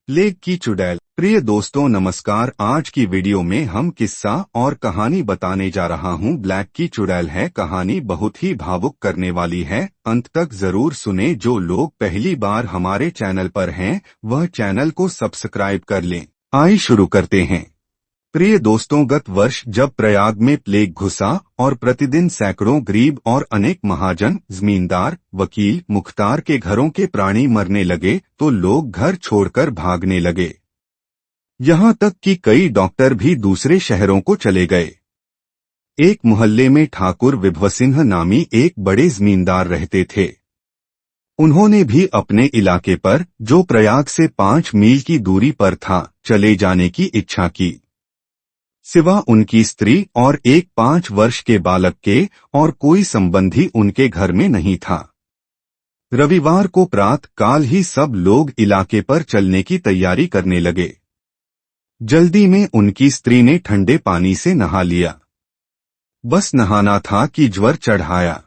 Plague की चुड़ैल। प्रिय दोस्तों नमस्कार। आज की वीडियो में हम किस्सा और कहानी बताने जा रहा हूँ। ब्लैक की चुड़ैल है। कहानी बहुत ही भावुक करने वाली है। अंत तक जरूर सुने। जो लोग पहली बार हमारे चैनल पर हैं वह चैनल को सब्सक्राइब कर लें। आइए शुरू करते हैं। प्रिय दोस्तों, गत वर्ष जब प्रयाग में प्लेग घुसा और प्रतिदिन सैकड़ों गरीब और अनेक महाजन, जमींदार, वकील, मुख्तार के घरों के प्राणी मरने लगे तो लोग घर छोड़कर भागने लगे। यहाँ तक कि कई डॉक्टर भी दूसरे शहरों को चले गए। एक मोहल्ले में ठाकुर विभव सिंह नामी एक बड़े जमींदार रहते थे। उन्होंने भी अपने इलाके पर, जो प्रयाग से 5 मील की दूरी पर था, चले जाने की इच्छा की। सिवा उनकी स्त्री और एक 5 वर्ष के बालक के और कोई संबंधी उनके घर में नहीं था। रविवार को प्रातः काल ही सब लोग इलाके पर चलने की तैयारी करने लगे। जल्दी में उनकी स्त्री ने ठंडे पानी से नहा लिया। बस नहाना था कि ज्वर चढ़ आया।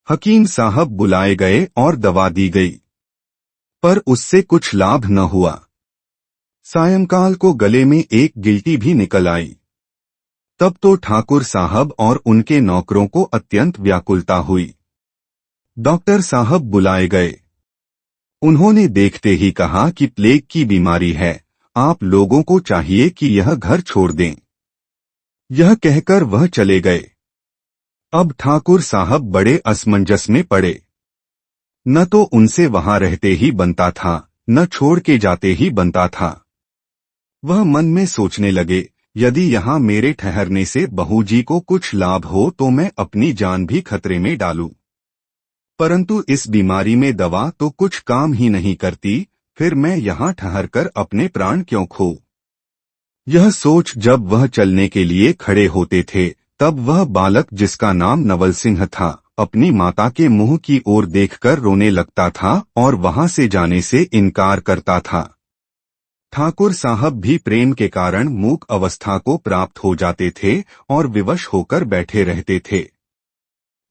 हकीम साहब बुलाए गए और दवा दी गई, पर उससे कुछ लाभ न हुआ। सायंकाल को गले में एक गिल्टी भी निकल आई। तब तो ठाकुर साहब और उनके नौकरों को अत्यंत व्याकुलता हुई। डॉक्टर साहब बुलाए गए। उन्होंने देखते ही कहा कि प्लेग की बीमारी है, आप लोगों को चाहिए कि यह घर छोड़ दें। यह कहकर वह चले गए। अब ठाकुर साहब बड़े असमंजस में पड़े। न तो उनसे वहां रहते ही बनता था, न छोड़ के जाते ही बनता था। वह मन में सोचने लगे, यदि यहाँ मेरे ठहरने से बहूजी को कुछ लाभ हो तो मैं अपनी जान भी खतरे में डालूं। परंतु इस बीमारी में दवा तो कुछ काम ही नहीं करती, फिर मैं यहाँ ठहरकर अपने प्राण क्यों खो। यह सोच जब वह चलने के लिए खड़े होते थे, तब वह बालक जिसका नाम नवल सिंह था, अपनी माता के मुंह की ओर देखकर रोने लगता था और वहां से जाने से इनकार करता था। ठाकुर साहब भी प्रेम के कारण मूक अवस्था को प्राप्त हो जाते थे और विवश होकर बैठे रहते थे।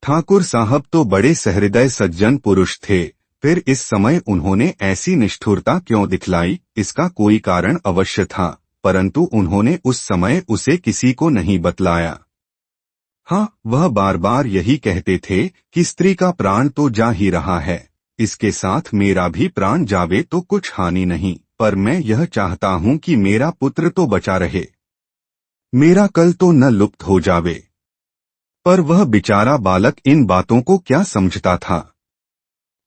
ठाकुर साहब तो बड़े सहृदय सज्जन पुरुष थे, फिर इस समय उन्होंने ऐसी निष्ठुरता क्यों दिखलाई, इसका कोई कारण अवश्य था, परंतु उन्होंने उस समय उसे किसी को नहीं बतलाया। हाँ, वह बार बार यही कहते थे कि स्त्री का प्राण तो जा ही रहा है, इसके साथ मेरा भी प्राण जावे तो कुछ हानि नहीं, पर मैं यह चाहता हूं कि मेरा पुत्र तो बचा रहे, मेरा कल तो न लुप्त हो जावे। पर वह बेचारा बालक इन बातों को क्या समझता था।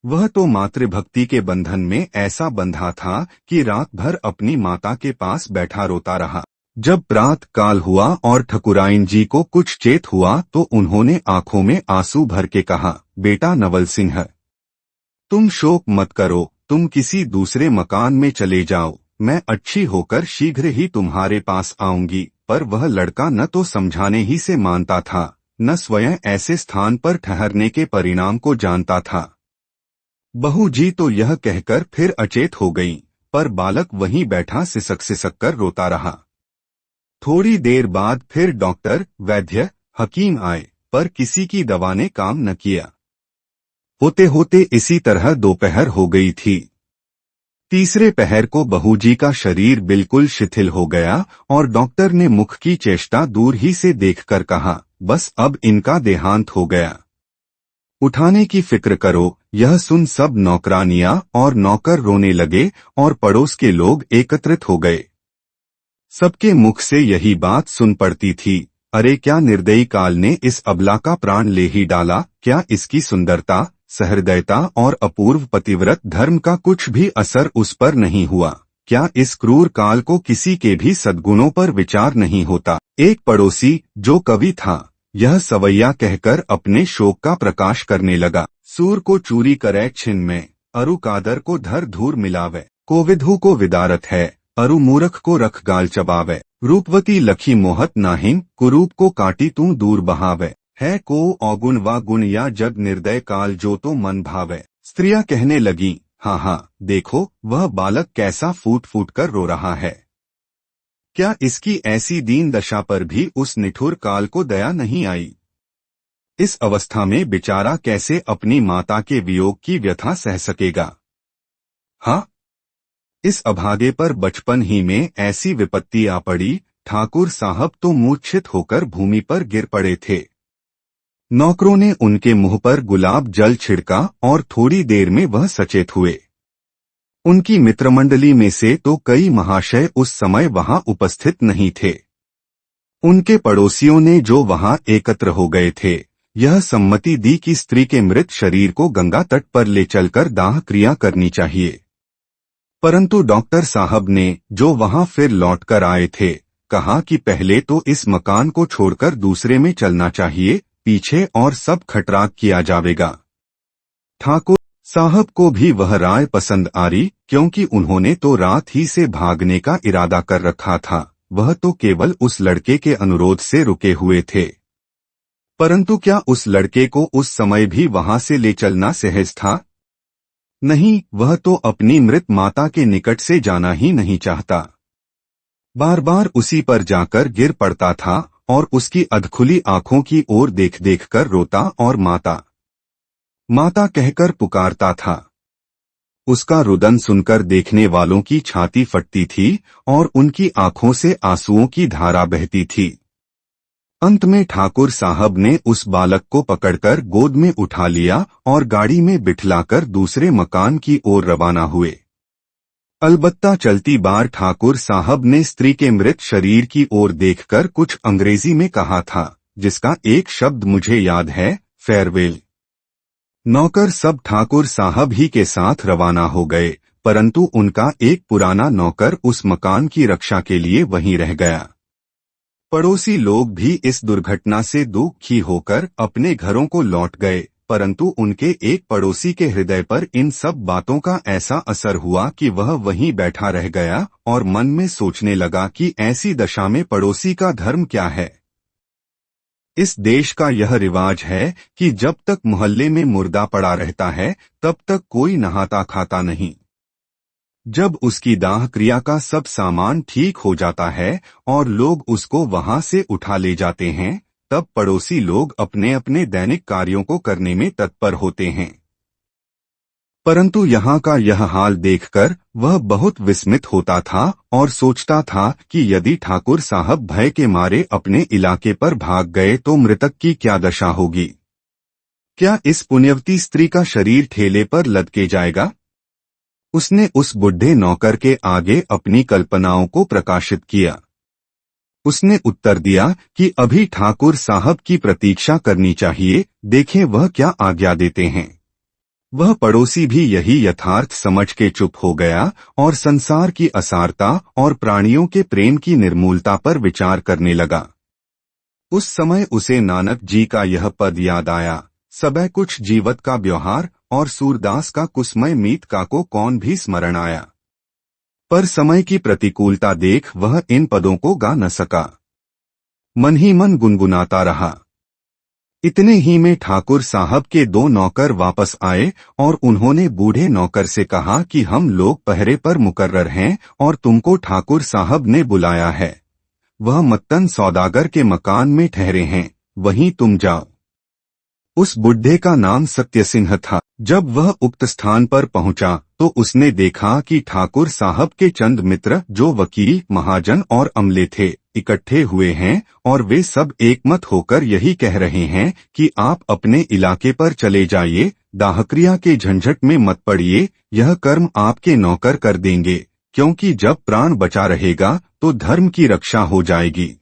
वह तो मातृभक्ति के बंधन में ऐसा बंधा था कि रात भर अपनी माता के पास बैठा रोता रहा। जब प्रातः काल हुआ और ठकुराइन जी को कुछ चेत हुआ तो उन्होंने आंखों में आंसू भर के कहा, बेटा नवल सिंह, तुम शोक मत करो, तुम किसी दूसरे मकान में चले जाओ, मैं अच्छी होकर शीघ्र ही तुम्हारे पास आऊंगी। पर वह लड़का न तो समझाने ही से मानता था, न स्वयं ऐसे स्थान पर ठहरने के परिणाम को जानता था। बहू जी तो यह कहकर फिर अचेत हो गईं, पर बालक वहीं बैठा सिसक कर रोता रहा। थोड़ी देर बाद फिर डॉक्टर, वैद्य, हकीम आए, पर किसी की दवा ने काम न किया। होते होते इसी तरह दोपहर हो गई थी। तीसरे पहर को बहूजी का शरीर बिल्कुल शिथिल हो गया और डॉक्टर ने मुख की चेष्टा दूर ही से देखकर कहा, बस अब इनका देहांत हो गया, उठाने की फिक्र करो। यह सुन सब नौकरानियां और नौकर रोने लगे और पड़ोस के लोग एकत्रित हो गए। सबके मुख से यही बात सुन पड़ती थी, अरे क्या निर्दयी काल ने इस अबला का प्राण ले ही डाला, क्या इसकी सुंदरता, सहृदयता और अपूर्व पतिव्रत धर्म का कुछ भी असर उस पर नहीं हुआ, क्या इस क्रूर काल को किसी के भी सद्गुणों पर विचार नहीं होता। एक पड़ोसी, जो कवि था, यह सवैया कहकर अपने शोक का प्रकाश करने लगा। सूर को चूरी करे छिन में, अरु कादर को धर धूर मिलावे, कोविधु को विदारत है, अरु मूरख को रख गाल चबावे, रूपवती लखी मोहत नाहिन, कुरूप को काटी तू दूर बहावे, है को औगुण वा गुण या जग निर्दय काल जो तो मन भावे। स्त्रियां कहने लगीं, हाँ हाँ, देखो वह बालक कैसा फूट फूट कर रो रहा है, क्या इसकी ऐसी दीन दशा पर भी उस निठुर काल को दया नहीं आई। इस अवस्था में बेचारा कैसे अपनी माता के वियोग की व्यथा सह सकेगा। हाँ, इस अभागे पर बचपन ही में ऐसी विपत्ति आ पड़ी, ठाकुर साहब तो मूर्छित होकर भूमि पर गिर पड़े थे। नौकरों ने उनके मुंह पर गुलाब जल छिड़का और थोड़ी देर में वह सचेत हुए। उनकी मित्रमंडली में से तो कई महाशय उस समय वहां उपस्थित नहीं थे। उनके पड़ोसियों ने जो वहां एकत्र हो गए थे, यह सम्मति दी कि स्त्री के मृत शरीर को गंगा तट पर ले चलकर दाह क्रिया करनी चाहिए। परंतु डॉक्टर साहब ने, जो वहां फिर लौटकर आए थे, कहा कि पहले तो इस मकान को छोड़कर दूसरे में चलना चाहिए, पीछे और सब खटराक किया जाएगा। ठाकुर साहब को भी वह राय पसंद आई, क्योंकि उन्होंने तो रात ही से भागने का इरादा कर रखा था। वह तो केवल उस लड़के के अनुरोध से रुके हुए थे। परंतु क्या उस लड़के को उस समय भी वहां से ले चलना सहज था? नहीं, वह तो अपनी मृत माता के निकट से जाना ही नहीं चाहता। बार बार उसी पर जाकर गिर पड़ता था और उसकी अधखुली आंखों की ओर देख देख कर रोता और माता माता कहकर पुकारता था। उसका रुदन सुनकर देखने वालों की छाती फटती थी और उनकी आंखों से आंसुओं की धारा बहती थी। अंत में ठाकुर साहब ने उस बालक को पकड़कर गोद में उठा लिया और गाड़ी में बिठलाकर दूसरे मकान की ओर रवाना हुए। अलबत्ता चलती बार ठाकुर साहब ने स्त्री के मृत शरीर की ओर देखकर कुछ अंग्रेजी में कहा था, जिसका एक शब्द मुझे याद है, फेयरवेल। नौकर सब ठाकुर साहब ही के साथ रवाना हो गए, परंतु उनका एक पुराना नौकर उस मकान की रक्षा के लिए वहीं रह गया। पड़ोसी लोग भी इस दुर्घटना से दुखी होकर अपने घरों को लौट गए, परंतु उनके एक पड़ोसी के हृदय पर इन सब बातों का ऐसा असर हुआ कि वह वहीं बैठा रह गया और मन में सोचने लगा कि ऐसी दशा में पड़ोसी का धर्म क्या है। इस देश का यह रिवाज है कि जब तक मोहल्ले में मुर्दा पड़ा रहता है, तब तक कोई नहाता खाता नहीं। जब उसकी दाह क्रिया का सब सामान ठीक हो जाता है और लोग उसको वहां से उठा ले जाते हैं, तब पड़ोसी लोग अपने अपने दैनिक कार्यों को करने में तत्पर होते हैं। परंतु यहाँ का यह हाल देखकर वह बहुत विस्मित होता था और सोचता था कि यदि ठाकुर साहब भय के मारे अपने इलाके पर भाग गए तो मृतक की क्या दशा होगी? क्या इस पुण्यवती स्त्री का शरीर ठेले पर लदके जाएगा? उसने उस बुढ़े नौकर के आगे अपनी कल्पनाओं को प्रकाशित किया। उसने उत्तर दिया कि अभी ठाकुर साहब की प्रतीक्षा करनी चाहिए, देखें वह क्या आज्ञा देते हैं। वह पड़ोसी भी यही यथार्थ समझ के चुप हो गया और संसार की असारता और प्राणियों के प्रेम की निर्मूलता पर विचार करने लगा। उस समय उसे नानक जी का यह पद याद आया, सबह कुछ जीवत का व्यवहार, और सूरदास का कुसमय मीत का को कौन भी स्मरण आया। पर समय की प्रतिकूलता देख वह इन पदों को गा न सका, मन ही मन गुनगुनाता रहा। इतने ही में ठाकुर साहब के दो नौकर वापस आए और उन्होंने बूढ़े नौकर से कहा कि हम लोग पहरे पर मुकर्रर हैं और तुमको ठाकुर साहब ने बुलाया है। वह मत्तन सौदागर के मकान में ठहरे हैं, वहीं तुम जाओ। उस बुढ़े का नाम सत्य सिंह था। जब वह उक्त स्थान पर पहुंचा तो उसने देखा कि ठाकुर साहब के चंद मित्र, जो वकील, महाजन और अमले थे, इकट्ठे हुए हैं और वे सब एकमत होकर यही कह रहे हैं कि आप अपने इलाके पर चले जाइए, दाहक्रिया के झंझट में मत पड़िए, यह कर्म आपके नौकर कर देंगे, क्योंकि जब प्राण बचा रहेगा तो धर्म की रक्षा हो जाएगी।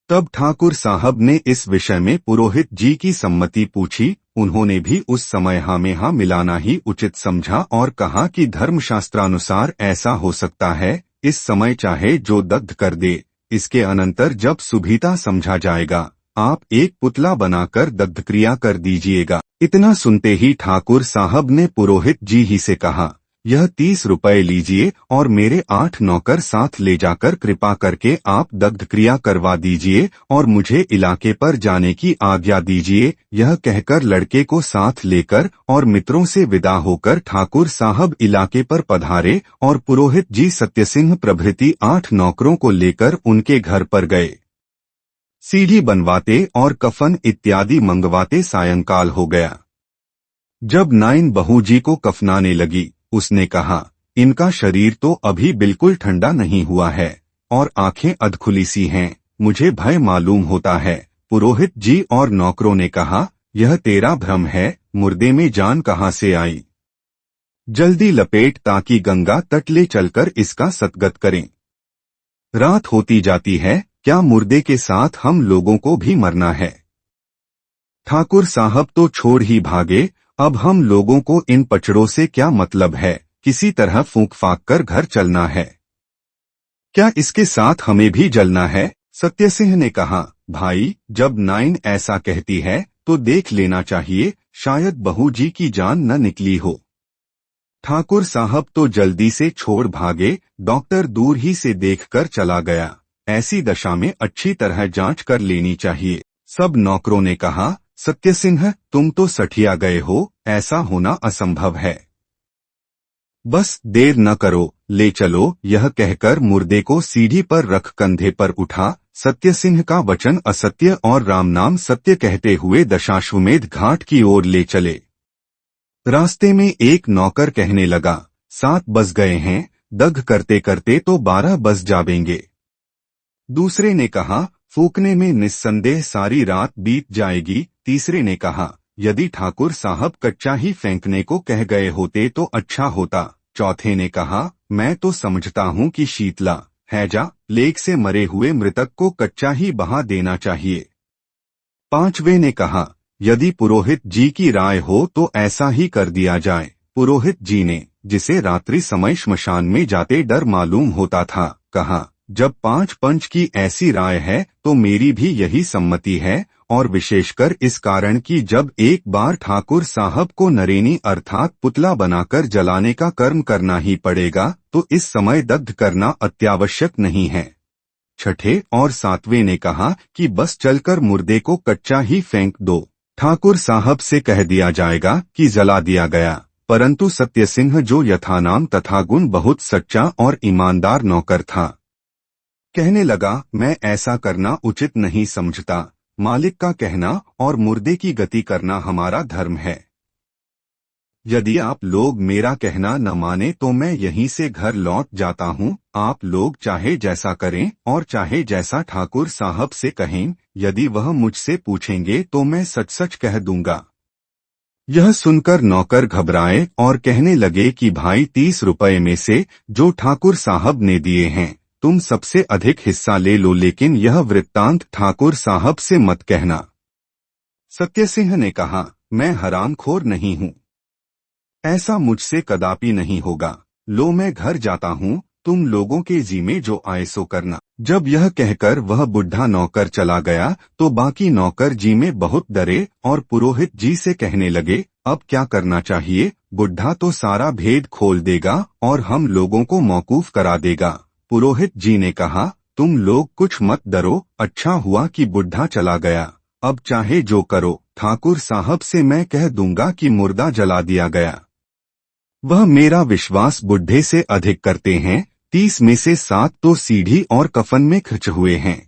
तब ठाकुर साहब ने इस विषय में पुरोहित जी की सम्मति पूछी। उन्होंने भी उस समय हाँ में हाँ मिलाना ही उचित समझा और कहा कि धर्मशास्त्रानुसार ऐसा हो सकता है, इस समय चाहे जो दग्ध कर दे, इसके अनंतर जब सुभीता समझा जाएगा, आप एक पुतला बनाकर दग्ध क्रिया कर दीजिएगा। इतना सुनते ही ठाकुर साहब ने पुरोहित जी ही से कहा, यह 30 रुपए लीजिए और मेरे 8 नौकर साथ ले जाकर कृपा करके आप दग्ध क्रिया करवा दीजिए और मुझे इलाके पर जाने की आज्ञा दीजिए। यह कहकर लड़के को साथ लेकर और मित्रों से विदा होकर ठाकुर साहब इलाके पर पधारे और पुरोहित जी सत्यसिंह प्रभृति 8 नौकरों को लेकर उनके घर पर गए। सीढ़ी बनवाते और कफन इत्यादि मंगवाते सायंकाल हो गया। जब नाइन बहू जी को कफनाने लगी, उसने कहा, इनका शरीर तो अभी बिल्कुल ठंडा नहीं हुआ है और आंखें अधखुली सी हैं। मुझे भय मालूम होता है। पुरोहित जी और नौकरों ने कहा, यह तेरा भ्रम है, मुर्दे में जान कहाँ से आई? जल्दी लपेट ताकि गंगा तट ले चलकर इसका सत्गत करें। रात होती जाती है, क्या मुर्दे के साथ हम लोगों को भी मरना है? ठाकुर साहब तो छोड़ ही भागे, अब हम लोगों को इन पचड़ों से क्या मतलब है? किसी तरह फूंक फाक कर घर चलना है। क्या इसके साथ हमें भी जलना है? सत्यसिंह ने कहा, भाई जब नाइन ऐसा कहती है तो देख लेना चाहिए, शायद बहू जी की जान न निकली हो। ठाकुर साहब तो जल्दी से छोड़ भागे। डॉक्टर दूर ही से देखकर चला गया। ऐसी दशा में अच्छी तरह जांच कर लेनी चाहिए। सब नौकरों ने कहा, सत्यसिंह तुम तो सठिया गए हो, ऐसा होना असंभव है। बस देर न करो, ले चलो। यह कहकर मुर्दे को सीढ़ी पर रख कंधे पर उठा। सत्यसिंह का वचन असत्य और राम नाम सत्य कहते हुए दशाश्वमेध घाट की ओर ले चले। रास्ते में एक नौकर कहने लगा, 7 बज गए हैं, दग करते करते तो 12 बज जावेंगे। दूसरे ने कहा, फूकने में निस्संदेह सारी रात बीत जाएगी। तीसरे ने कहा, यदि ठाकुर साहब कच्चा ही फेंकने को कह गए होते तो अच्छा होता। चौथे ने कहा, मैं तो समझता हूँ कि शीतला हैजा लेक से मरे हुए मृतक को कच्चा ही बहा देना चाहिए। पांचवे ने कहा, यदि पुरोहित जी की राय हो तो ऐसा ही कर दिया जाए। पुरोहित जी ने, जिसे रात्रि समय श्मशान में जाते डर मालूम होता था, कहा, जब 5 पंच की ऐसी राय है तो मेरी भी यही सम्मति है, और विशेषकर इस कारण कि जब एक बार ठाकुर साहब को नरेनी अर्थात पुतला बनाकर जलाने का कर्म करना ही पड़ेगा तो इस समय दग्ध करना अत्यावश्यक नहीं है। छठे और सातवें ने कहा कि बस चलकर मुर्दे को कच्चा ही फेंक दो, ठाकुर साहब से कह दिया जाएगा कि जला दिया गया। परंतु सत्यसिंह जो यथानाम तथा गुण बहुत सच्चा और ईमानदार नौकर था, कहने लगा, मैं ऐसा करना उचित नहीं समझता। मालिक का कहना और मुर्दे की गति करना हमारा धर्म है। यदि आप लोग मेरा कहना न माने तो मैं यहीं से घर लौट जाता हूँ। आप लोग चाहे जैसा करें और चाहे जैसा ठाकुर साहब से कहें। यदि वह मुझसे पूछेंगे तो मैं सच सच कह दूंगा। यह सुनकर नौकर घबराए और कहने लगे कि भाई 30 रुपए में से जो ठाकुर साहब ने दिए हैं तुम सबसे अधिक हिस्सा ले लो, लेकिन यह वृत्तांत ठाकुर साहब से मत कहना। सत्यसिंह ने कहा, मैं हरामखोर नहीं हूँ, ऐसा मुझसे कदापि नहीं होगा। लो मैं घर जाता हूँ, तुम लोगों के जी में जो आए सो करना। जब यह कहकर वह बुढ़ा नौकर चला गया तो बाकी नौकर जी में बहुत डरे और पुरोहित जी से कहने लगे, अब क्या करना चाहिए? बुढ़ा तो सारा भेद खोल देगा और हम लोगों को मौकूफ करा देगा। पुरोहित जी ने कहा, तुम लोग कुछ मत डरो, अच्छा हुआ कि बुढ़ा चला गया। अब चाहे जो करो, ठाकुर साहब से मैं कह दूंगा कि मुर्दा जला दिया गया। वह मेरा विश्वास बुढ़े से अधिक करते हैं। 30 में से 7 तो सीढ़ी और कफन में खर्च हुए हैं।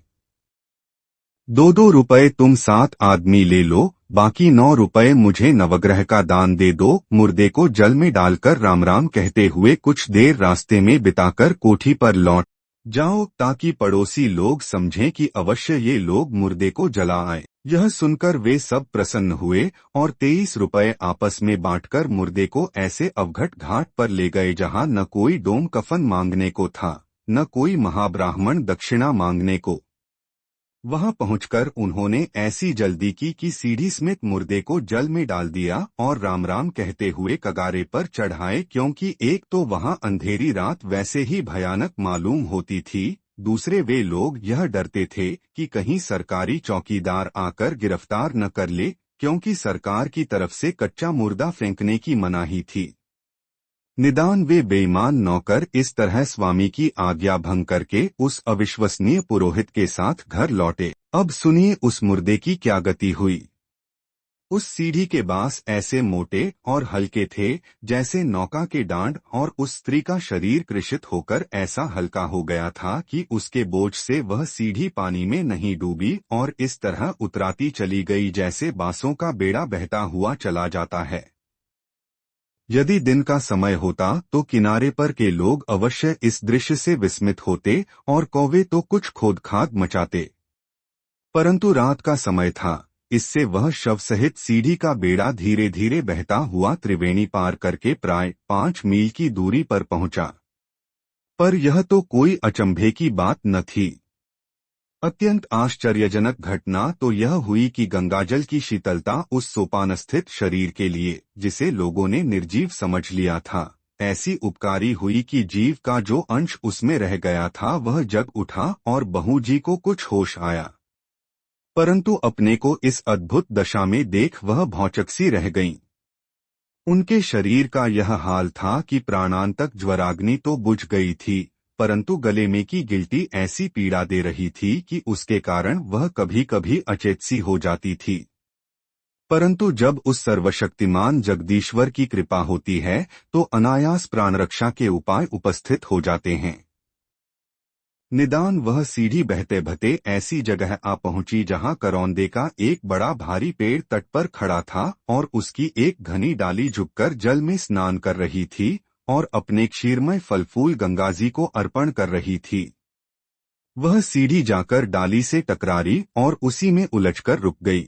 2-2 रुपए तुम 7 आदमी ले लो, बाकी 9 रुपए मुझे नवग्रह का दान दे दो। मुर्दे को जल में डालकर राम राम कहते हुए कुछ देर रास्ते में बिताकर कोठी पर लौट जाओ ताकि पड़ोसी लोग समझें कि अवश्य ये लोग मुर्दे को जला आए। यह सुनकर वे सब प्रसन्न हुए और 23 रुपए आपस में बांटकर मुर्दे को ऐसे अवघट घाट पर ले गए जहां न कोई डोम कफन मांगने को था, न कोई महाब्राह्मण दक्षिणा मांगने को। वहां पहुंचकर उन्होंने ऐसी जल्दी की कि सीढ़ी समेत मुर्दे को जल में डाल दिया और राम राम कहते हुए कगारे पर चढ़ाए, क्योंकि एक तो वहां अंधेरी रात वैसे ही भयानक मालूम होती थी, दूसरे वे लोग यह डरते थे कि कहीं सरकारी चौकीदार आकर गिरफ्तार न कर ले, क्योंकि सरकार की तरफ से कच्चा मुर्दा फेंकने की मनाही थी। निदान वे बेईमान नौकर इस तरह स्वामी की आज्ञा भंग करके उस अविश्वसनीय पुरोहित के साथ घर लौटे। अब सुनिए उस मुर्दे की क्या गति हुई। उस सीढ़ी के बांस ऐसे मोटे और हल्के थे जैसे नौका के डांड, और उस स्त्री का शरीर कृषित होकर ऐसा हल्का हो गया था कि उसके बोझ से वह सीढ़ी पानी में नहीं डूबी और इस तरह उतराती चली गई जैसे बांसों का बेड़ा बहता हुआ चला जाता है। यदि दिन का समय होता तो किनारे पर के लोग अवश्य इस दृश्य से विस्मित होते और कौवे तो कुछ खोदखाद मचाते। परंतु रात का समय था, इससे वह शव सहित सीढ़ी का बेड़ा धीरे धीरे बहता हुआ त्रिवेणी पार करके प्राय 5 मील की दूरी पर पहुंचा। पर यह तो कोई अचंभे की बात न थी। अत्यंत आश्चर्यजनक घटना तो यह हुई कि गंगाजल की शीतलता उस सोपानस्थित शरीर के लिए, जिसे लोगों ने निर्जीव समझ लिया था, ऐसी उपकारी हुई कि जीव का जो अंश उसमें रह गया था वह जग उठा और बहू जी को कुछ होश आया। परंतु अपने को इस अद्भुत दशा में देख वह भौचक सी रह गईं। उनके शरीर का यह हाल था कि प्राणांतक ज्वराग्नि तो बुझ गई थी, परंतु गले में की गिल्टी ऐसी पीड़ा दे रही थी कि उसके कारण वह कभी कभी अचेत सी हो जाती थी। परंतु जब उस सर्वशक्तिमान जगदीश्वर की कृपा होती है तो अनायास प्राणरक्षा के उपाय उपस्थित हो जाते हैं। निदान वह सीढ़ी बहते बहते ऐसी जगह आ पहुंची जहां करौंदे का एक बड़ा भारी पेड़ तट पर खड़ा था और उसकी एक घनी डाली झुककर जल में स्नान कर रही थी और अपने क्षीरमय फल फूल गंगाजी को अर्पण कर रही थी। वह सीढ़ी जाकर डाली से टकरारी और उसी में उलझकर रुक गई,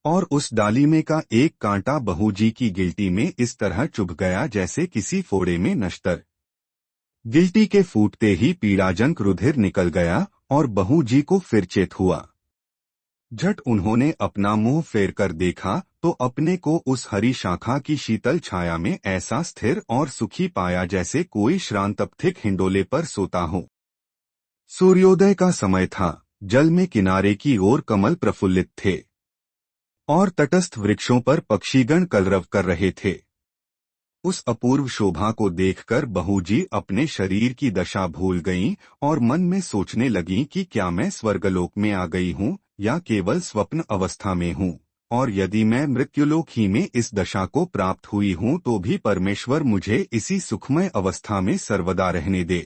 और उस डाली में का एक कांटा बहू जी की गिल्टी में इस तरह चुभ गया जैसे किसी फोड़े में नश्तर। गिल्टी के फूटते ही पीड़ाजनक रुधिर निकल गया और बहू जी को फिर चेत हुआ। झट उन्होंने अपना मुंह फेर कर देखा तो अपने को उस हरी शाखा की शीतल छाया में ऐसा स्थिर और सुखी पाया जैसे कोई श्रांतपथिक हिंडोले पर सोता हो। सूर्योदय का समय था, जल में किनारे की ओर कमल प्रफुल्लित थे और तटस्थ वृक्षों पर पक्षीगण कलरव कर रहे थे। उस अपूर्व शोभा को देखकर बहू जी अपने शरीर की दशा भूल गईं और मन में सोचने लगीं कि क्या मैं स्वर्गलोक में आ गई हूँ या केवल स्वप्न अवस्था में हूँ, और यदि मैं मृत्युलोक ही में इस दशा को प्राप्त हुई हूँ तो भी परमेश्वर मुझे इसी सुखमय अवस्था में सर्वदा रहने दे।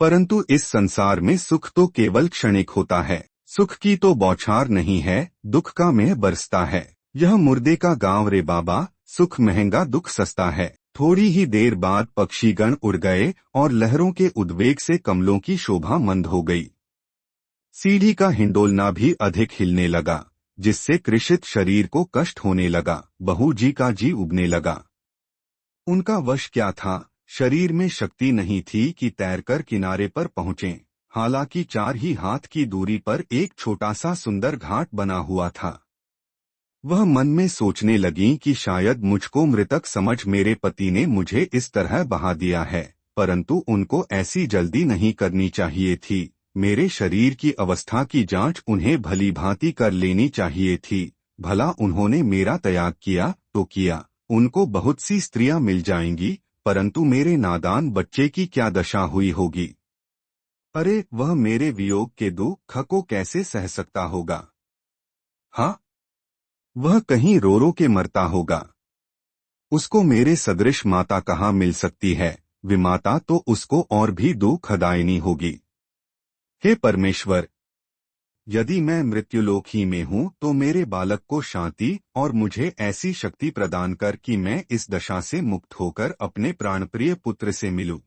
परंतु इस संसार में सुख तो केवल क्षणिक होता है, सुख की तो बौछार नहीं है, दुख का मेह बरसता है। यह मुर्दे का गांव रे बाबा, सुख महंगा दुख सस्ता है। थोड़ी ही देर बाद पक्षीगण उड़ गए और लहरों के उद्वेग से कमलों की शोभा मंद हो गई। सीढ़ी का हिंडोलना भी अधिक हिलने लगा, जिससे कृशित शरीर को कष्ट होने लगा। बहू जी का जी उबने लगा। उनका वश क्या था, शरीर में शक्ति नहीं थी कि तैरकर किनारे पर पहुंचें। हालांकि 4 ही हाथ की दूरी पर एक छोटा सा सुंदर घाट बना हुआ था। वह मन में सोचने लगीं कि शायद मुझको मृतक समझ मेरे पति ने मुझे इस तरह बहा दिया है, परंतु उनको ऐसी जल्दी नहीं करनी चाहिए थी। मेरे शरीर की अवस्था की जांच उन्हें भली भांति कर लेनी चाहिए थी। भला उन्होंने मेरा त्याग किया तो किया, उनको बहुत सी स्त्रियां मिल जाएंगी, परंतु मेरे नादान बच्चे की क्या दशा हुई होगी। अरे वह मेरे वियोग के दुख को कैसे सह सकता होगा। हाँ, वह कहीं रो रो के मरता होगा। उसको मेरे सदृश माता कहाँ मिल सकती है, विमाता तो उसको और भी दुखदायिनी होगी। हे परमेश्वर, यदि मैं मृत्युलोक ही में हूँ तो मेरे बालक को शांति और मुझे ऐसी शक्ति प्रदान कर कि मैं इस दशा से मुक्त होकर अपने प्राणप्रिय पुत्र से मिलूं।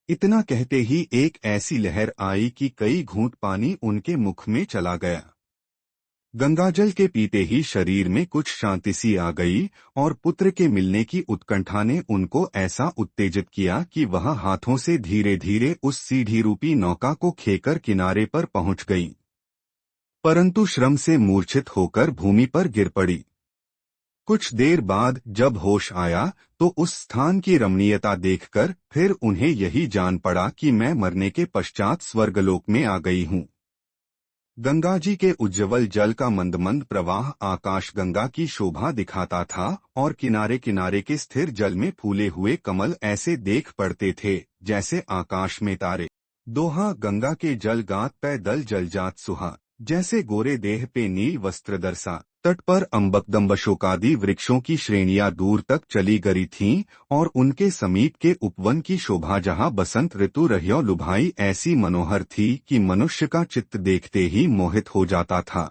इतना कहते ही एक ऐसी लहर आई कि कई घूंट पानी उनके मुख में चला गया। गंगाजल के पीते ही शरीर में कुछ शांति सी आ गई और पुत्र के मिलने की उत्कंठा ने उनको ऐसा उत्तेजित किया कि वह हाथों से धीरे धीरे उस सीढ़ी रूपी नौका को खेकर किनारे पर पहुंच गई, परंतु श्रम से मूर्छित होकर भूमि पर गिर पड़ी। कुछ देर बाद जब होश आया तो उस स्थान की रमणीयता देखकर फिर उन्हें यही जान पड़ा कि मैं मरने के पश्चात स्वर्गलोक में आ गई हूँ। गंगाजी के उज्ज्वल जल का मंद मंद प्रवाह आकाश गंगा की शोभा दिखाता था और किनारे किनारे के स्थिर जल में फूले हुए कमल ऐसे देख पड़ते थे जैसे आकाश में तारे। दोहा गंगा के जल गात पै दल जल जात सुहा, जैसे गोरे देह पे नील वस्त्र दरसा। तट पर अम्बकदम्बशोकादि वृक्षों की श्रेणियां दूर तक चली गई थीं और उनके समीप के उपवन की शोभा जहां बसंत ऋतु रहियो लुभाई ऐसी मनोहर थी कि मनुष्य का चित्त देखते ही मोहित हो जाता था।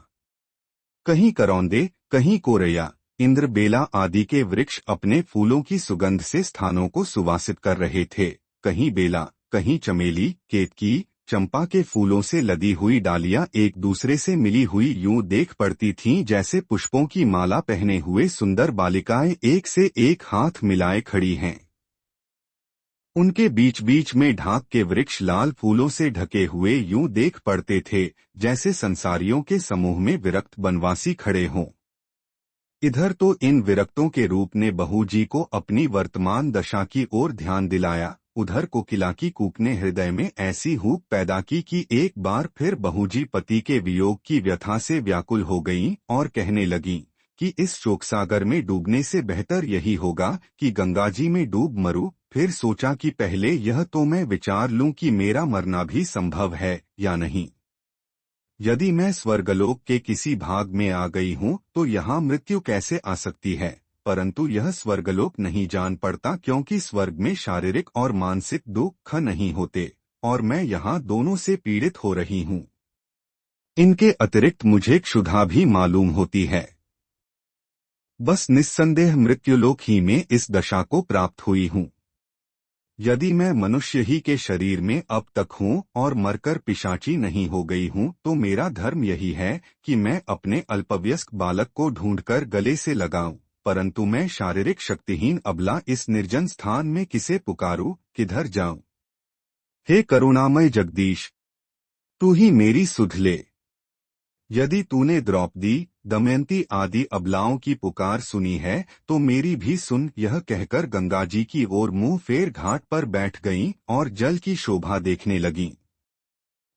कहीं करौंदे, कहीं कोरैया, इंद्र, बेला आदि के वृक्ष अपने फूलों की सुगंध से स्थानों को सुवासित कर रहे थे। कहीं बेला, कहीं चमेली, केतकी, चंपा के फूलों से लदी हुई डालियां एक दूसरे से मिली हुई यूं देख पड़ती थीं जैसे पुष्पों की माला पहने हुए सुंदर बालिकाएं एक से एक हाथ मिलाए खड़ी हैं। उनके बीच बीच में ढाक के वृक्ष लाल फूलों से ढके हुए यूं देख पड़ते थे जैसे संसारियों के समूह में विरक्त बनवासी खड़े हों। इधर तो इन विरक्तों के रूप ने बहू जी को अपनी वर्तमान दशा की ओर ध्यान दिलाया, उधर कोकिला की कूक ने हृदय में ऐसी हूक पैदा की कि एक बार फिर बहू जी पति के वियोग की व्यथा से व्याकुल हो गईं और कहने लगीं कि इस शोकसागर में डूबने से बेहतर यही होगा कि गंगा जी में डूब मरूं। फिर सोचा कि पहले यह तो मैं विचार लूं कि मेरा मरना भी संभव है या नहीं। यदि मैं स्वर्गलोक के किसी भाग में आ गई हूं तो यहाँ मृत्यु कैसे आ सकती है, परंतु यह स्वर्गलोक नहीं जान पड़ता क्योंकि स्वर्ग में शारीरिक और मानसिक दुख नहीं होते और मैं यहाँ दोनों से पीड़ित हो रही हूँ। इनके अतिरिक्त मुझे क्षुधा भी मालूम होती है। बस निस्संदेह मृत्युलोक ही में इस दशा को प्राप्त हुई हूँ। यदि मैं मनुष्य ही के शरीर में अब तक हूँ और मरकर पिशाची नहीं हो गई हूँ तो मेरा धर्म यही है कि मैं अपने अल्पवयस्क बालक को ढूंढकर गले से लगाऊं, परंतु मैं शारीरिक शक्तिहीन अबला इस निर्जन स्थान में किसे पुकारूं, किधर जाऊं। हे करुणामय जगदीश, तू ही मेरी सुध ले। यदि तूने द्रौपदी, दमयंती आदि अबलाओं की पुकार सुनी है तो मेरी भी सुन। यह कहकर गंगा जी की ओर मुंह फेर घाट पर बैठ गईं और जल की शोभा देखने लगीं।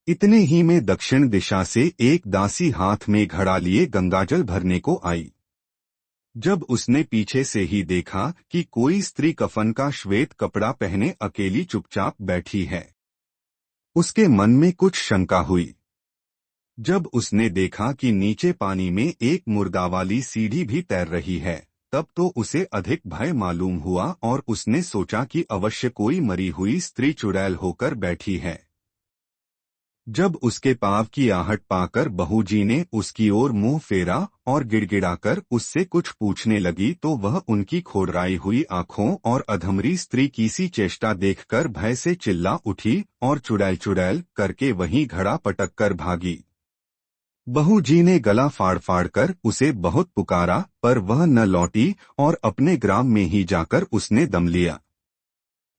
इतने ही में दक्षिण दिशा से एक दासी हाथ में घड़ा लिए गंगाजल भरने को आई। जब उसने पीछे से ही देखा कि कोई स्त्री कफन का श्वेत कपड़ा पहने अकेली चुपचाप बैठी है, उसके मन में कुछ शंका हुई। जब उसने देखा कि नीचे पानी में एक मुर्दावाली सीढ़ी भी तैर रही है, तब तो उसे अधिक भय मालूम हुआ और उसने सोचा कि अवश्य कोई मरी हुई स्त्री चुड़ैल होकर बैठी है। जब उसके पाँव की आहट पाकर बहू जी ने उसकी ओर मुंह फेरा और गिड़गिड़ाकर उससे कुछ पूछने लगी तो वह उनकी खोड़राई हुई आंखों और अधमरी स्त्री की सी चेष्टा देखकर भय से चिल्ला उठी और चुड़ैल चुड़ैल करके वहीं घड़ा पटक कर भागी। बहू जी ने गला फाड़ फाड़ कर उसे बहुत पुकारा पर वह न लौटी और अपने ग्राम में ही जाकर उसने दम लिया।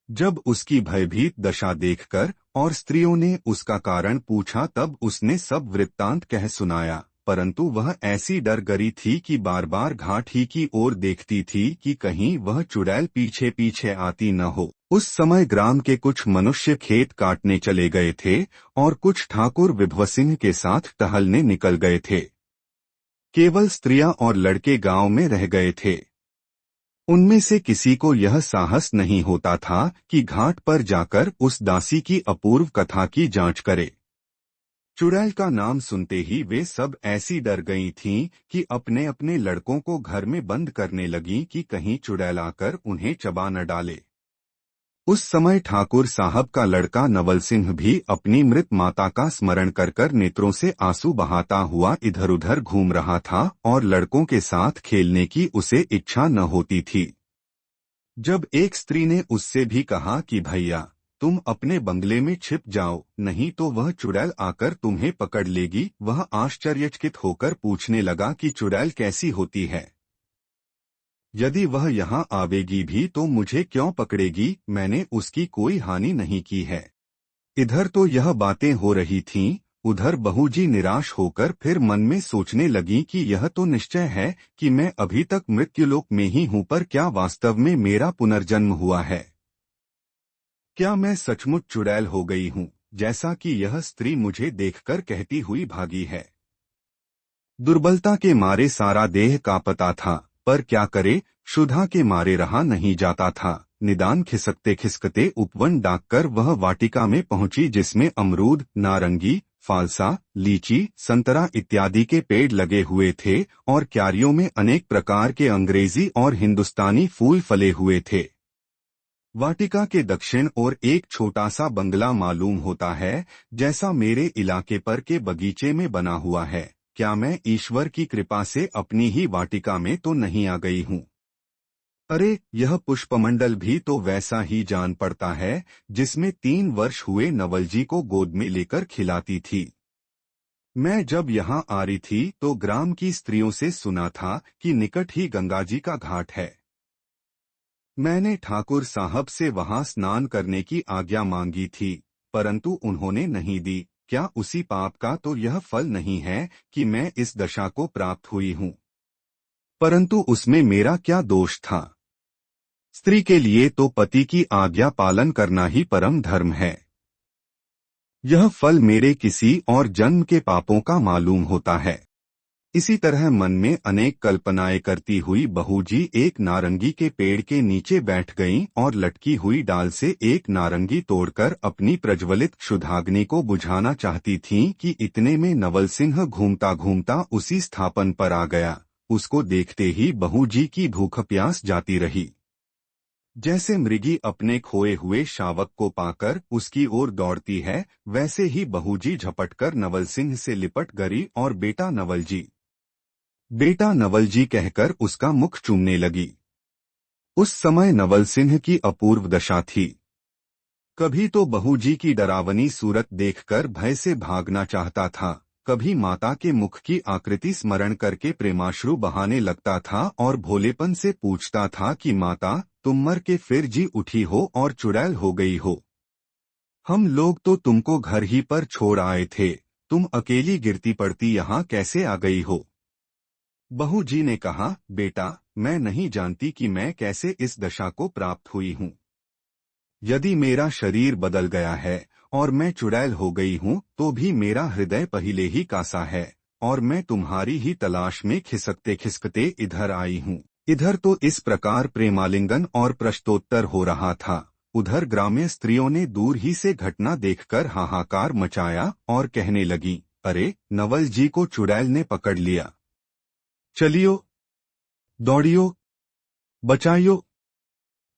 जब उसकी भयभीत दशा देखकर और स्त्रियों ने उसका कारण पूछा तब उसने सब वृत्तांत कह सुनाया, परंतु वह ऐसी डर गई थी कि बार बार घाट ही की ओर देखती थी कि कहीं वह चुड़ैल पीछे पीछे आती न हो। उस समय ग्राम के कुछ मनुष्य खेत काटने चले गए थे और कुछ ठाकुर विभव सिंह के साथ टहलने निकल गए थे। केवल स्त्रियां और लड़के गांव में रह गए थे। उनमें से किसी को यह साहस नहीं होता था कि घाट पर जाकर उस दासी की अपूर्व कथा की जांच करे। चुड़ैल का नाम सुनते ही वे सब ऐसी डर गई थीं कि अपने अपने लड़कों को घर में बंद करने लगीं कि कहीं चुड़ैल आकर उन्हें चबा न डाले। उस समय ठाकुर साहब का लड़का नवल सिंह भी अपनी मृत माता का स्मरण कर कर नेत्रों से आंसू बहाता हुआ इधर उधर घूम रहा था और लड़कों के साथ खेलने की उसे इच्छा न होती थी। जब एक स्त्री ने उससे भी कहा कि भैया तुम अपने बंगले में छिप जाओ, नहीं तो वह चुड़ैल आकर तुम्हें पकड़ लेगी, वह आश्चर्यचकित होकर पूछने लगा कि चुड़ैल कैसी होती है, यदि वह यहाँ आवेगी भी तो मुझे क्यों पकड़ेगी, मैंने उसकी कोई हानि नहीं की है। इधर तो यह बातें हो रही थीं, उधर बहू जी निराश होकर फिर मन में सोचने लगी कि यह तो निश्चय है कि मैं अभी तक मृत्युलोक में ही हूँ, पर क्या वास्तव में मेरा पुनर्जन्म हुआ है? क्या मैं सचमुच चुड़ैल हो गई हूँ, जैसा कि यह स्त्री मुझे देखकर कहती हुई भागी है? दुर्बलता के मारे सारा देह कांपता था, पर क्या करे, क्षुधा के मारे रहा नहीं जाता था। निदान खिसकते खिसकते उपवन डाककर वह वाटिका में पहुंची जिसमें अमरूद, नारंगी, फालसा, लीची, संतरा इत्यादि के पेड़ लगे हुए थे और क्यारियों में अनेक प्रकार के अंग्रेजी और हिंदुस्तानी फूल फले हुए थे। वाटिका के दक्षिण ओर एक छोटा सा बंगला मालूम होता है, जैसा मेरे इलाके पर के बगीचे में बना हुआ है, क्या मैं ईश्वर की कृपा से अपनी ही वाटिका में तो नहीं आ गई हूँ? अरे, यह पुष्पमंडल भी तो वैसा ही जान पड़ता है जिसमें 3 वर्ष हुए नवल जी को गोद में लेकर खिलाती थी। मैं जब यहाँ आ रही थी तो ग्राम की स्त्रियों से सुना था कि निकट ही गंगा जी का घाट है। मैंने ठाकुर साहब से वहां स्नान करने की आज्ञा मांगी थी, परंतु उन्होंने नहीं दी। क्या उसी पाप का तो यह फल नहीं है कि मैं इस दशा को प्राप्त हुई हूँ? परंतु उसमें मेरा क्या दोष था? स्त्री के लिए तो पति की आज्ञा पालन करना ही परम धर्म है। यह फल मेरे किसी और जन्म के पापों का मालूम होता है। इसी तरह मन में अनेक कल्पनाएं करती हुई बहू जी एक नारंगी के पेड़ के नीचे बैठ गईं और लटकी हुई डाल से एक नारंगी तोड़कर अपनी प्रज्वलित क्षुधाग्नि को बुझाना चाहती थीं कि इतने में नवल सिंह घूमता घूमता उसी स्थापन पर आ गया। उसको देखते ही बहू जी की भूख प्यास जाती रही। जैसे मृगी अपने खोए हुए शावक को पाकर उसकी ओर दौड़ती है, वैसे ही बहू जी झपटकर नवल सिंह से लिपट गई और बेटा नवल जी, बेटा नवल जी कहकर उसका मुख चूमने लगी। उस समय नवल सिंह की अपूर्व दशा थी। कभी तो बहू जी की डरावनी सूरत देखकर भय से भागना चाहता था, कभी माता के मुख की आकृति स्मरण करके प्रेमाश्रु बहाने लगता था और भोलेपन से पूछता था कि माता, तुम मर के फिर जी उठी हो और चुड़ैल हो गई हो। हम लोग तो तुमको घर ही पर छोड़ आए थे, तुम अकेली गिरती पड़ती यहाँ कैसे आ गई हो? बहू जी ने कहा, बेटा, मैं नहीं जानती कि मैं कैसे इस दशा को प्राप्त हुई हूँ। यदि मेरा शरीर बदल गया है और मैं चुड़ैल हो गई हूँ तो भी मेरा हृदय पहले ही कासा है और मैं तुम्हारी ही तलाश में खिसकते खिसकते इधर आई हूँ। इधर तो इस प्रकार प्रेमालिंगन और प्रश्नोत्तर हो रहा था, उधर ग्राम्य स्त्रियों ने दूर ही से घटना देखकर हाहाकार मचाया और कहने लगी, अरे, नवल जी को चुड़ैल ने पकड़ लिया। चलियो, दौड़ियो, बचाइयो।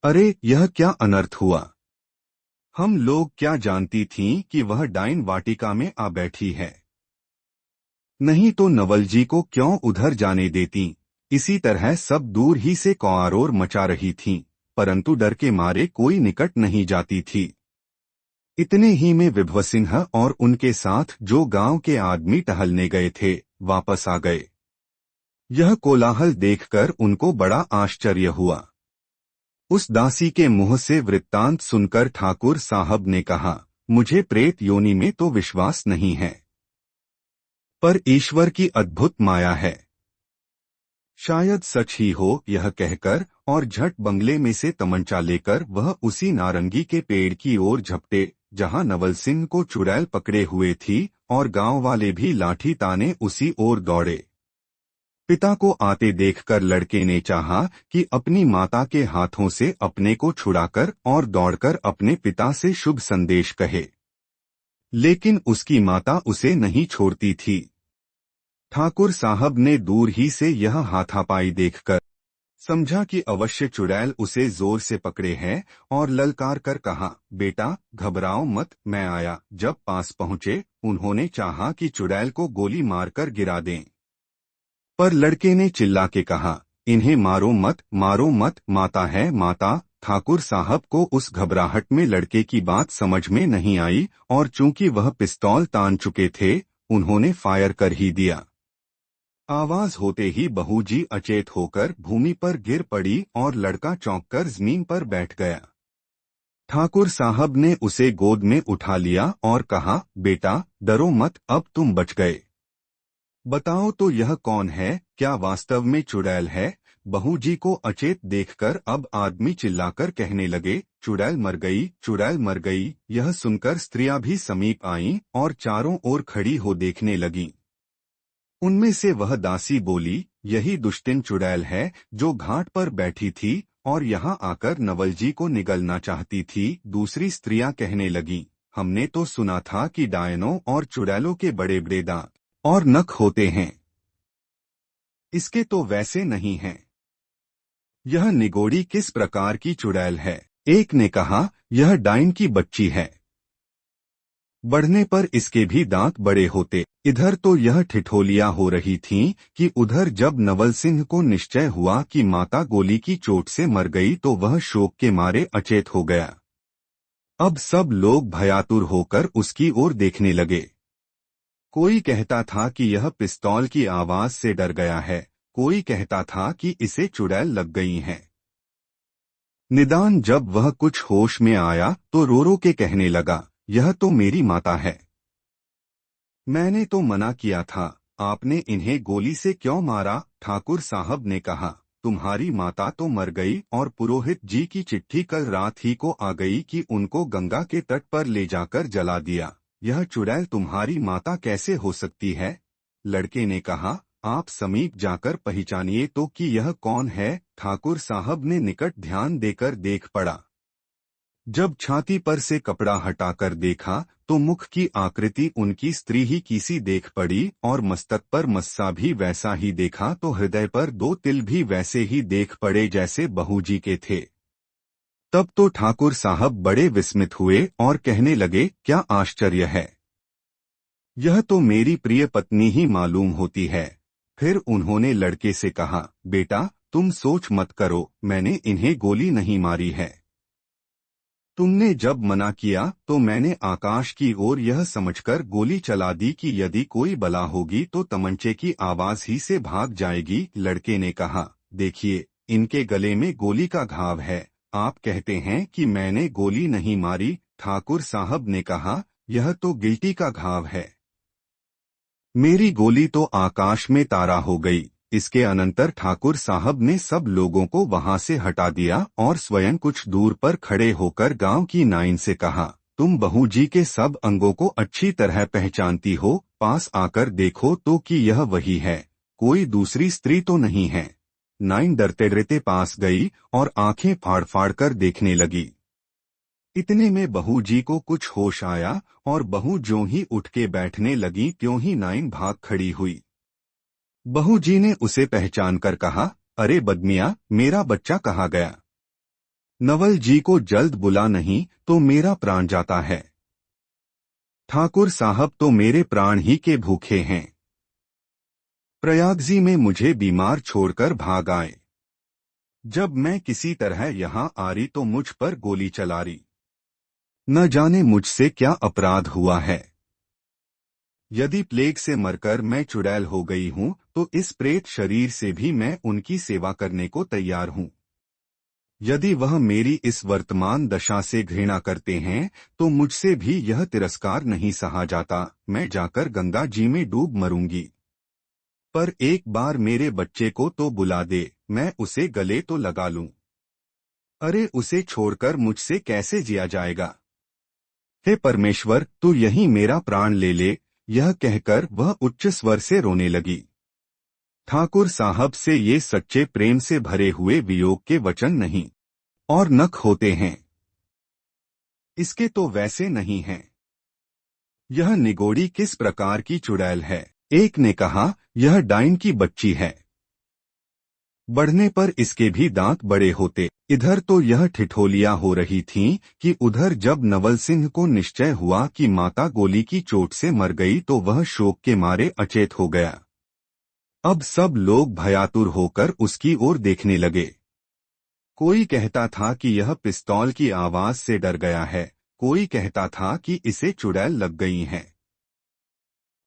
अरे, यह क्या अनर्थ हुआ? हम लोग क्या जानती थीं कि वह डाइन वाटिका में आ बैठी है। नहीं तो नवल जी को क्यों उधर जाने देती। इसी तरह सब दूर ही से कौआरोर मचा रही थीं, परंतु डर के मारे कोई निकट नहीं जाती थी। इतने ही में विभव सिंह और उनके साथ जो गांव के आदमी टहलने गए थे, वापस आ गए। यह कोलाहल देखकर उनको बड़ा आश्चर्य हुआ। उस दासी के मुंह से वृत्तांत सुनकर ठाकुर साहब ने कहा, मुझे प्रेत योनि में तो विश्वास नहीं है, पर ईश्वर की अद्भुत माया है। शायद सच ही हो यह कहकर और झट बंगले में से तमंचा लेकर वह उसी नारंगी के पेड़ की ओर झपटे जहां नवल सिंह को चुड़ैल पकड़े हुए थी, और गांव वाले भी लाठी ताने उसी ओर दौड़े। पिता को आते देखकर लड़के ने चाहा कि अपनी माता के हाथों से अपने को छुड़ाकर और दौड़कर अपने पिता से शुभ संदेश कहे, लेकिन उसकी माता उसे नहीं छोड़ती थी। ठाकुर साहब ने दूर ही से यह हाथापाई देखकर समझा कि अवश्य चुड़ैल उसे जोर से पकड़े है और ललकार कर कहा, बेटा, घबराओ मत, मैं आया। जब पास पहुंचे, उन्होंने चाहा कि चुड़ैल को गोली मारकर गिरा दें, पर लड़के ने चिल्ला के कहा, इन्हें मारो मत, मारो मत, माता है माता। ठाकुर साहब को उस घबराहट में लड़के की बात समझ में नहीं आई और चूंकि वह पिस्तौल तान चुके थे, उन्होंने फायर कर ही दिया। आवाज होते ही बहू जी अचेत होकर भूमि पर गिर पड़ी और लड़का चौंककर जमीन पर बैठ गया। ठाकुर साहब ने उसे गोद में उठा लिया और कहा, बेटा, डरो मत, अब तुम बच गए। बताओ तो यह कौन है, क्या वास्तव में चुड़ैल है? बहू जी को अचेत देखकर अब आदमी चिल्लाकर कहने लगे, चुड़ैल मर गई, चुड़ैल मर गई। यह सुनकर स्त्रियां भी समीप आईं और चारों ओर खड़ी हो देखने लगीं। उनमें से वह दासी बोली, यही दुष्टिन चुड़ैल है जो घाट पर बैठी थी और यहाँ आकर नवल जी को निगलना चाहती थी। दूसरी स्त्रियां कहने लगीं, हमने तो सुना था कि डायनों और चुड़ैलों के बड़े बड़े दांत और नख होते हैं, इसके तो वैसे नहीं हैं। यह निगोड़ी किस प्रकार की चुड़ैल है? एक ने कहा, यह डाइन की बच्ची है, बढ़ने पर इसके भी दांत बड़े होते। इधर तो यह ठिठोलियां हो रही थीं कि उधर जब नवल सिंह को निश्चय हुआ कि माता गोली की चोट से मर गई तो वह शोक के मारे अचेत हो गया। अब सब लोग भयातुर होकर उसकी ओर देखने लगे। कोई कहता था कि यह पिस्तौल की आवाज से डर गया है, कोई कहता था कि इसे चुड़ैल लग गई है। निदान जब वह कुछ होश में आया तो रो रो के कहने लगा, यह तो मेरी माता है। मैंने तो मना किया था, आपने इन्हें गोली से क्यों मारा? ठाकुर साहब ने कहा, तुम्हारी माता तो मर गई और पुरोहित जी की चिट्ठी कल रात ही को आ गई कि उनको गंगा के तट पर ले जाकर जला दिया। यह चुड़ैल तुम्हारी माता कैसे हो सकती है? लड़के ने कहा, आप समीप जाकर पहचानिए तो कि यह कौन है। ठाकुर साहब ने निकट ध्यान देकर देख पड़ा। जब छाती पर से कपड़ा हटाकर देखा तो मुख की आकृति उनकी स्त्री ही की सी देख पड़ी और मस्तक पर मस्सा भी वैसा ही देखा तो हृदय पर दो तिल भी वैसे ही देख पड़े जैसे बहूजी के थे। तब तो ठाकुर साहब बड़े विस्मित हुए और कहने लगे, क्या आश्चर्य है, यह तो मेरी प्रिय पत्नी ही मालूम होती है। फिर उन्होंने लड़के से कहा, बेटा तुम सोच मत करो, मैंने इन्हें गोली नहीं मारी है। तुमने जब मना किया तो मैंने आकाश की ओर यह समझकर गोली चला दी कि यदि कोई बला होगी तो तमंचे की आवाज ही से भाग जाएगी। लड़के ने कहा, देखिए इनके गले में गोली का घाव है, आप कहते हैं कि मैंने गोली नहीं मारी। ठाकुर साहब ने कहा, यह तो गिल्टी का घाव है, मेरी गोली तो आकाश में तारा हो गई। इसके अनंतर ठाकुर साहब ने सब लोगों को वहां से हटा दिया और स्वयं कुछ दूर पर खड़े होकर गांव की नाइन से कहा, तुम बहू जी के सब अंगों को अच्छी तरह पहचानती हो, पास आकर देखो तो कि यह वही है, कोई दूसरी स्त्री तो नहीं है। नाइन डरते डरते पास गई और आंखें फाड़ फाड़ कर देखने लगी। इतने में बहू जी को कुछ होश आया और बहू ज्यों ही उठ के बैठने लगी त्यों ही नाइन भाग खड़ी हुई। बहू जी ने उसे पहचान कर कहा, अरे बदमिया, मेरा बच्चा कहाँ गया? नवल जी को जल्द बुला, नहीं तो मेरा प्राण जाता है। ठाकुर साहब तो मेरे प्राण ही के भूखे हैं। प्रयागजी में मुझे बीमार छोड़कर भाग आए। जब मैं किसी तरह यहाँ आ रही तो मुझ पर गोली चला रही। न जाने मुझसे क्या अपराध हुआ है। यदि प्लेग से मरकर मैं चुड़ैल हो गई हूँ तो इस प्रेत शरीर से भी मैं उनकी सेवा करने को तैयार हूँ। यदि वह मेरी इस वर्तमान दशा से घृणा करते हैं तो मुझसे भी यह तिरस्कार नहीं सहा जाता। मैं जाकर गंगा जी में डूब मरूंगी, पर एक बार मेरे बच्चे को तो बुला दे, मैं उसे गले तो लगा लूं। अरे उसे छोड़कर मुझसे कैसे जिया जाएगा? हे परमेश्वर, तू यहीं मेरा प्राण ले ले। यह कहकर वह उच्च स्वर से रोने लगी। ठाकुर साहब से ये सच्चे प्रेम से भरे हुए वियोग के वचन नहीं और नख होते हैं, इसके तो वैसे नहीं हैं। यह निगोड़ी किस प्रकार की चुड़ैल है? एक ने कहा, यह डाइन की बच्ची है, बढ़ने पर इसके भी दांत बड़े होते। इधर तो यह ठिठोलियां हो रही थीं कि उधर जब नवल सिंह को निश्चय हुआ कि माता गोली की चोट से मर गई तो वह शोक के मारे अचेत हो गया। अब सब लोग भयातुर होकर उसकी ओर देखने लगे। कोई कहता था कि यह पिस्तौल की आवाज से डर गया है, कोई कहता था कि इसे चुड़ैल लग गई है।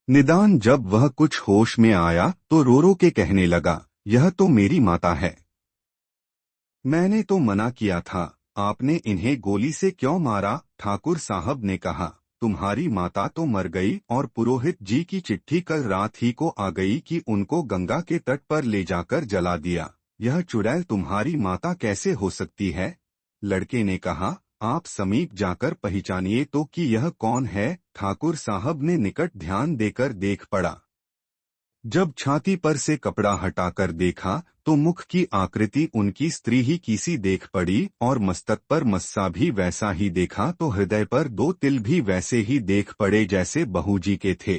निदान जब वह कुछ होश में आया तो रो रो के कहने लगा, यह तो मेरी माता है। मैंने तो मना किया था, आपने इन्हें गोली से क्यों मारा? ठाकुर साहब ने कहा, तुम्हारी माता तो मर गई और पुरोहित जी की चिट्ठी कल रात ही को आ गई कि उनको गंगा के तट पर ले जाकर जला दिया। यह चुड़ैल तुम्हारी माता कैसे हो सकती है? लड़के ने कहा, आप समीप जाकर पहचानिए तो कि यह कौन है। ठाकुर साहब ने निकट ध्यान देकर देख पड़ा। जब छाती पर से कपड़ा हटाकर देखा तो मुख की आकृति उनकी स्त्री ही की सी देख पड़ी और मस्तक पर मस्सा भी वैसा ही देखा तो हृदय पर दो तिल भी वैसे ही देख पड़े जैसे बहूजी के थे।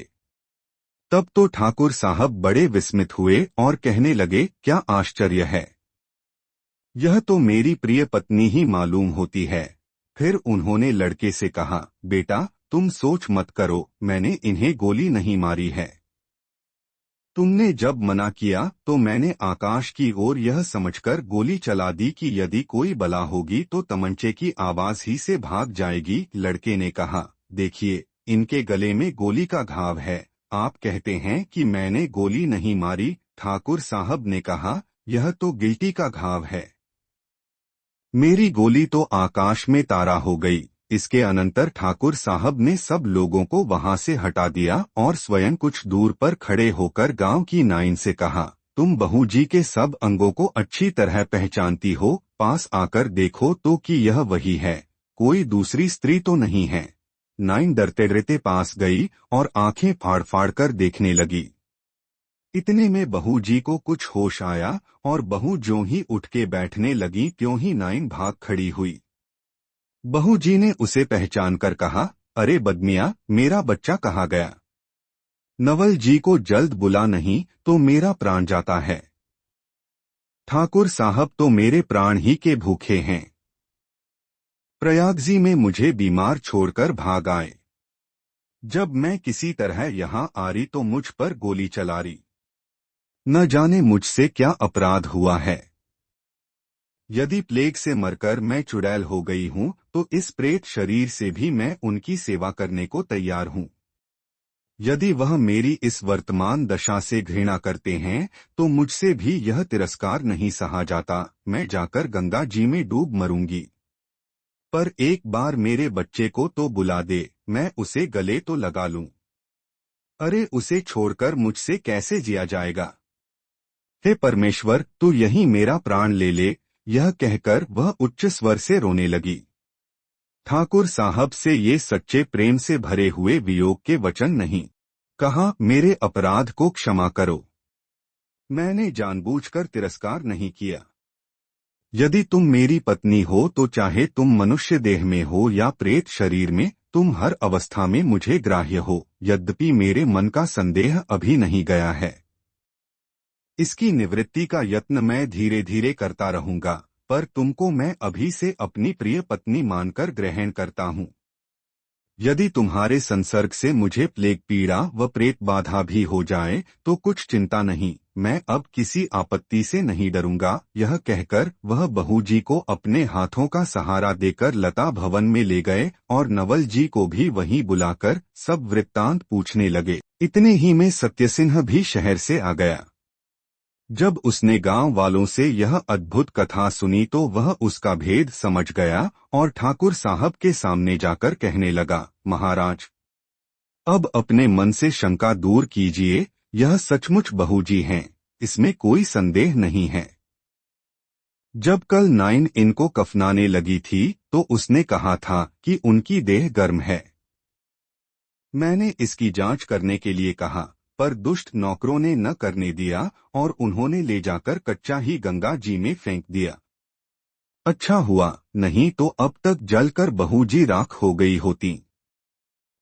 तब तो ठाकुर साहब बड़े विस्मित हुए और कहने लगे, क्या आश्चर्य है, यह तो मेरी प्रिय पत्नी ही मालूम होती है। फिर उन्होंने लड़के से कहा, बेटा तुम सोच मत करो, मैंने इन्हें गोली नहीं मारी है। तुमने जब मना किया तो मैंने आकाश की ओर यह समझकर गोली चला दी कि यदि कोई बला होगी तो तमंचे की आवाज ही से भाग जाएगी। लड़के ने कहा, देखिए इनके गले में गोली का घाव है, आप कहते हैं कि मैंने गोली नहीं मारी। ठाकुर साहब ने कहा, यह तो गिल्टी का घाव है, मेरी गोली तो आकाश में तारा हो गई। इसके अनंतर ठाकुर साहब ने सब लोगों को वहां से हटा दिया और स्वयं कुछ दूर पर खड़े होकर गांव की नाइन से कहा, तुम बहू जी के सब अंगों को अच्छी तरह पहचानती हो, पास आकर देखो तो कि यह वही है, कोई दूसरी स्त्री तो नहीं है। नाइन डरते डरते पास गई और आंखें फाड़ फाड़ कर देखने लगी। इतने में बहू जी को कुछ होश आया और बहू ज्यों ही उठ के बैठने लगी त्यों ही नाइन भाग खड़ी हुई। बहू जी ने उसे पहचान कर कहा, अरे बदमिया, मेरा बच्चा कहाँ गया? नवल जी को जल्द बुला, नहीं तो मेरा प्राण जाता है। ठाकुर साहब तो मेरे प्राण ही के भूखे हैं। प्रयागजी में मुझे बीमार छोड़कर भाग आए। जब मैं किसी तरह यहाँ आ रही तो मुझ पर गोली चला रही। न जाने मुझसे क्या अपराध हुआ है। यदि प्लेग से मरकर मैं चुड़ैल हो गई हूं तो इस प्रेत शरीर से भी मैं उनकी सेवा करने को तैयार हूं। यदि वह मेरी इस वर्तमान दशा से घृणा करते हैं तो मुझसे भी यह तिरस्कार नहीं सहा जाता। मैं जाकर गंगा जी में डूब मरूंगी, पर एक बार मेरे बच्चे को तो बुला दे, मैं उसे गले तो लगा लूं। अरे उसे छोड़कर मुझसे कैसे जिया जाएगा? हे परमेश्वर, तू यही मेरा प्राण ले ले। यह कहकर वह उच्च स्वर से रोने लगी। ठाकुर साहब से ये सच्चे प्रेम से भरे हुए वियोग के वचन नहीं। कहा, मेरे अपराध को क्षमा करो, मैंने जानबूझकर तिरस्कार नहीं किया। यदि तुम मेरी पत्नी हो तो चाहे तुम मनुष्य देह में हो या प्रेत शरीर में, तुम हर अवस्था में मुझे ग्राह्य हो। यद्यपि मेरे मन का संदेह अभी नहीं गया है, इसकी निवृत्ति का यत्न मैं धीरे धीरे करता रहूंगा, पर तुमको मैं अभी से अपनी प्रिय पत्नी मानकर ग्रहण करता हूँ। यदि तुम्हारे संसर्ग से मुझे प्लेग पीड़ा व प्रेत बाधा भी हो जाए तो कुछ चिंता नहीं, मैं अब किसी आपत्ति से नहीं डरूंगा। यह कहकर वह बहू जी को अपने हाथों का सहारा देकर लता भवन में ले गए और नवल जी को भी वहीं बुलाकर सब वृत्तांत पूछने लगे। इतने ही में सत्यसिंह भी शहर से आ गया। जब उसने गांव वालों से यह अद्भुत कथा सुनी तो वह उसका भेद समझ गया और ठाकुर साहब के सामने जाकर कहने लगा, महाराज, अब अपने मन से शंका दूर कीजिए, यह सचमुच बहू जी हैं, इसमें कोई संदेह नहीं है। जब कल नाइन इनको कफनाने लगी थी तो उसने कहा था कि उनकी देह गर्म है। मैंने इसकी जांच करने के लिए कहा, पर दुष्ट नौकरों ने न करने दिया और उन्होंने ले जाकर कच्चा ही गंगा जी में फेंक दिया। अच्छा हुआ, नहीं तो अब तक जलकर बहू जी राख हो गई होती।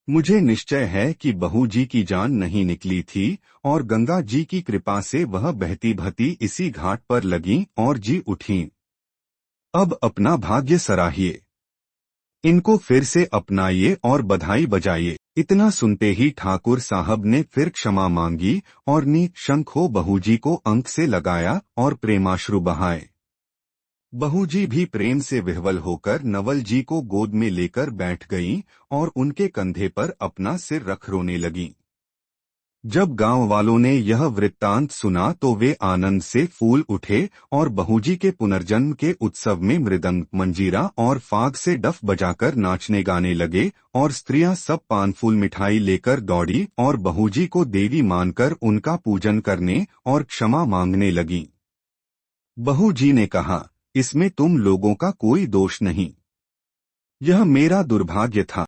मुझे निश्चय है कि बहू जी की जान नहीं निकली थी और गंगा जी की कृपा से वह बहती बहती इसी घाट पर लगीं और जी उठीं। अब अपना भाग्य सराहिए, इनको फिर से अपनाइए और बधाई बजाइए। इतना सुनते ही ठाकुर साहब ने फिर क्षमा मांगी और निशंको बहू जी को अंक से लगाया और प्रेमाश्रु बहाए। बहू जी भी प्रेम से विह्वल होकर नवल जी को गोद में लेकर बैठ गईं और उनके कंधे पर अपना सिर रख रोने लगीं। जब गांव वालों ने यह वृत्तांत सुना तो वे आनंद से फूल उठे और बहूजी के पुनर्जन्म के उत्सव में मृदंग, मंजीरा और फाग से डफ बजाकर नाचने गाने लगे और स्त्रियां सब पान फूल मिठाई लेकर दौड़ी और बहूजी को देवी मानकर उनका पूजन करने और क्षमा मांगने लगीं। बहूजी ने कहा, इसमें तुम लोगों का कोई दोष नहीं, यह मेरा दुर्भाग्य था।